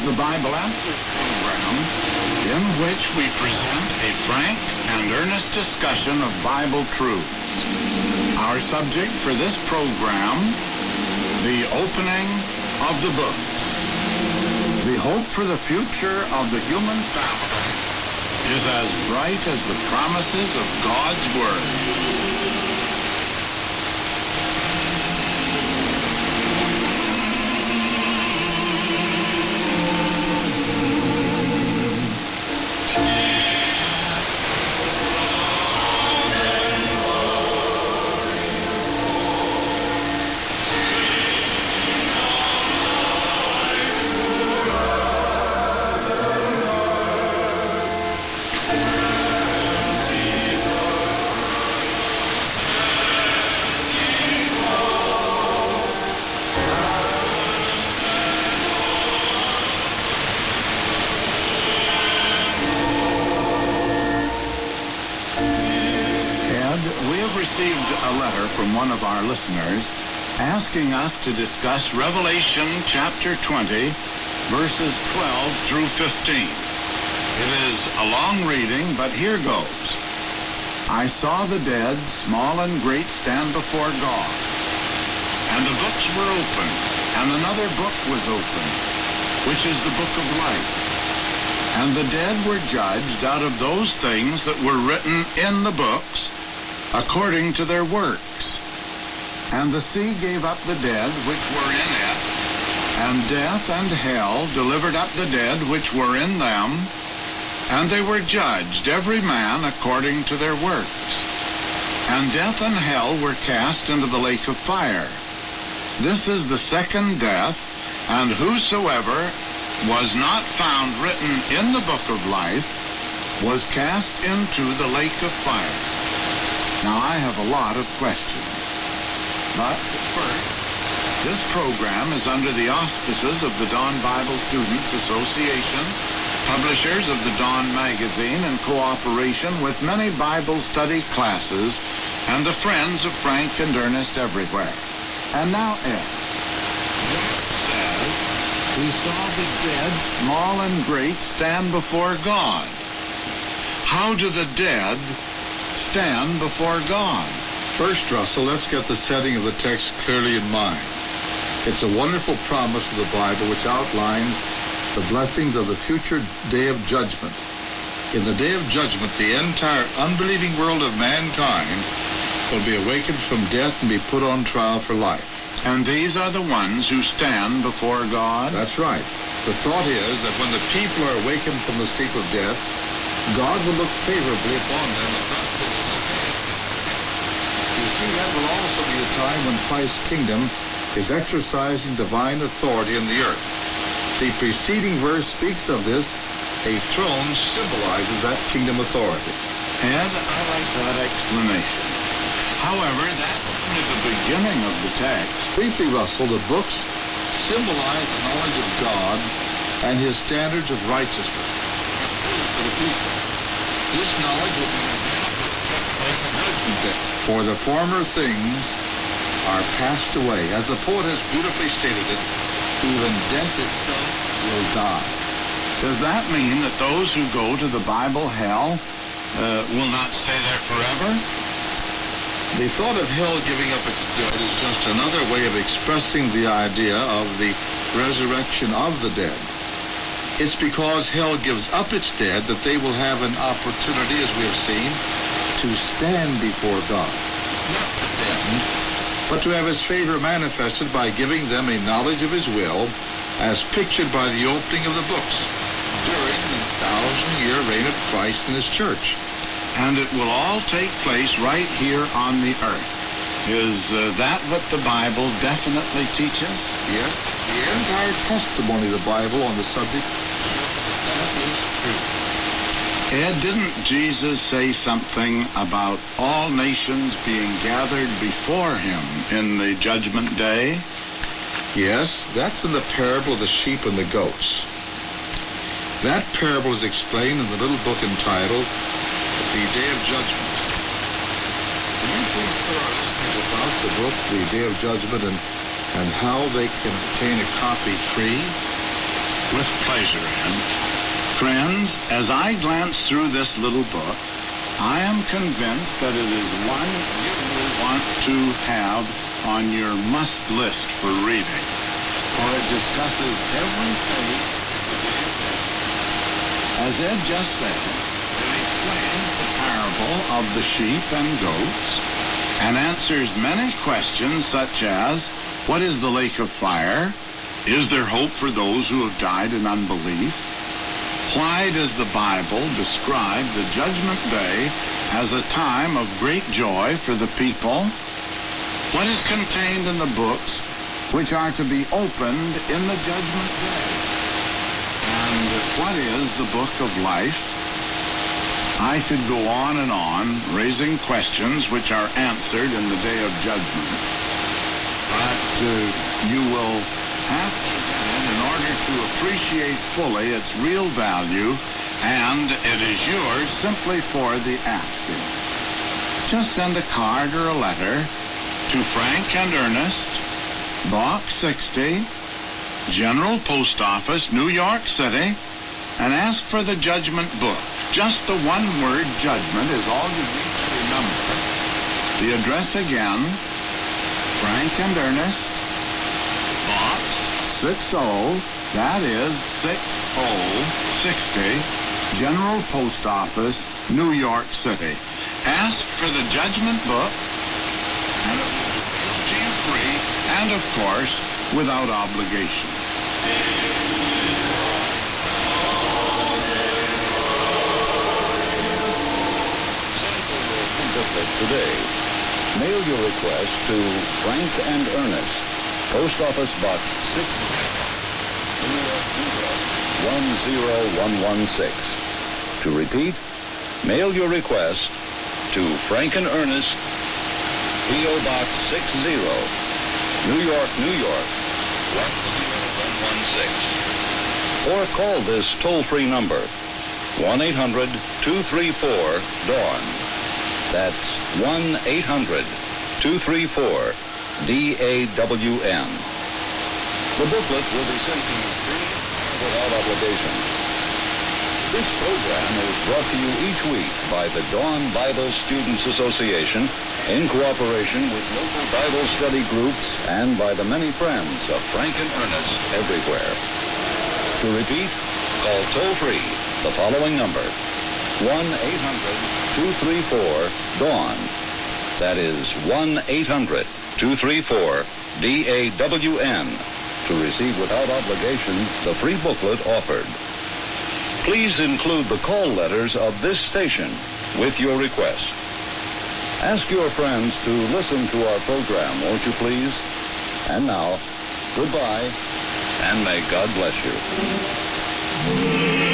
the Bible Answers program, in which we present a frank and earnest discussion of Bible truths. Our subject for this program, the opening of the books. The hope for the future of the human family is as bright as the promises of God's Word. Received a letter from one of our listeners asking us to discuss Revelation chapter 20, verses 12 through 15. It is a long reading, but here goes. I saw the dead, small and great, stand before God, and the books were opened, and another book was opened, which is the book of life. And the dead were judged out of those things that were written in the books, according to their works. And the sea gave up the dead which were in it, and death and hell delivered up the dead which were in them, and they were judged, every man according to their works. And death and hell were cast into the lake of fire. This is the second death, and whosoever was not found written in the book of life was cast into the lake of fire. Now, I have a lot of questions. But first, this program is under the auspices of the Dawn Bible Students Association, publishers of the Dawn magazine, in cooperation with many Bible study classes and the friends of Frank and Ernest everywhere. And now, Ed. It says, we saw the dead, small and great, stand before God. How do the dead stand before God? First, Russell, let's get the setting of the text clearly in mind. It's a wonderful promise of the Bible which outlines the blessings of the future day of judgment. In the day of judgment, the entire unbelieving world of mankind will be awakened from death and be put on trial for life. And these are the ones who stand before God? That's right. The thought is that when the people are awakened from the sleep of death, God will look favorably upon them. You see, that will also be the time when Christ's kingdom is exercising divine authority in the earth. The preceding verse speaks of this. A throne symbolizes that kingdom authority. And I like that explanation. However, that's only the beginning of the text. Briefly, Russell, the books symbolize the knowledge of God and His standards of righteousness for the people. This knowledge will be like a judgment day. For the former things are passed away. As the poet has beautifully stated it, even death itself will die. Does that mean that those who go to the Bible hell will not stay there forever? The thought of hell giving up its dead is just another way of expressing the idea of the resurrection of the dead. It's because hell gives up its dead that they will have an opportunity, as we have seen, to stand before God. Not condemned, but to have His favor manifested by giving them a knowledge of His will, as pictured by the opening of the books during the 1,000-year reign of Christ and His church. And it will all take place right here on the earth. Is that what the Bible definitely teaches? Yes. The entire testimony of the Bible on the subject, that is true. Ed, didn't Jesus say something about all nations being gathered before Him in the judgment day? Yes, that's in the parable of the sheep and the goats. That parable is explained in the little book entitled The Day of Judgment. Can you please tell our listeners about the book, The Day of Judgment, and how they can obtain a copy free? With pleasure, Ed. Friends, as I glance through this little book, I am convinced that it is one you will want to have on your must list for reading, for it discusses every phase of the event. As Ed just said, it explains the parable of the sheep and goats and answers many questions such as, what is the lake of fire? Is there hope for those who have died in unbelief? Why does the Bible describe the Judgment Day as a time of great joy for the people? What is contained in the books which are to be opened in the Judgment Day? And what is the book of life? I could go on and on, raising questions which are answered in the Day of Judgment. But you will have to in order to appreciate fully its real value, and it is yours simply for the asking. Just send a card or a letter to Frank and Ernest, Box 60, General Post Office, New York City, and ask for the Judgment Book. Just the one word, judgment, is all you need to remember. The address again, Frank and Ernest, Box 60, that is 6060, General Post Office, New York City. Ask for the Judgment Book, and it will be mailed to you free, and of course, without obligation. Today, mail your request to Frank and Ernest, Post Office Box 10116. To repeat, mail your request to Frank and Ernest, P.O. Box 60, New York, New York, 10116. Or call this toll-free number, 1-800-234-DAWN. That's 1-800-234-DAWN. The booklet will be sent to you free without obligation. This program is brought to you each week by the Dawn Bible Students Association in cooperation with local Bible study groups and by the many friends of Frank and Ernest everywhere. To repeat, call toll-free the following number, 1-800-234-DAWN. That is 1-800-234-DAWN to receive without obligation the free booklet offered. Please include the call letters of this station with your request. Ask your friends to listen to our program, won't you please? And now, goodbye, and may God bless you.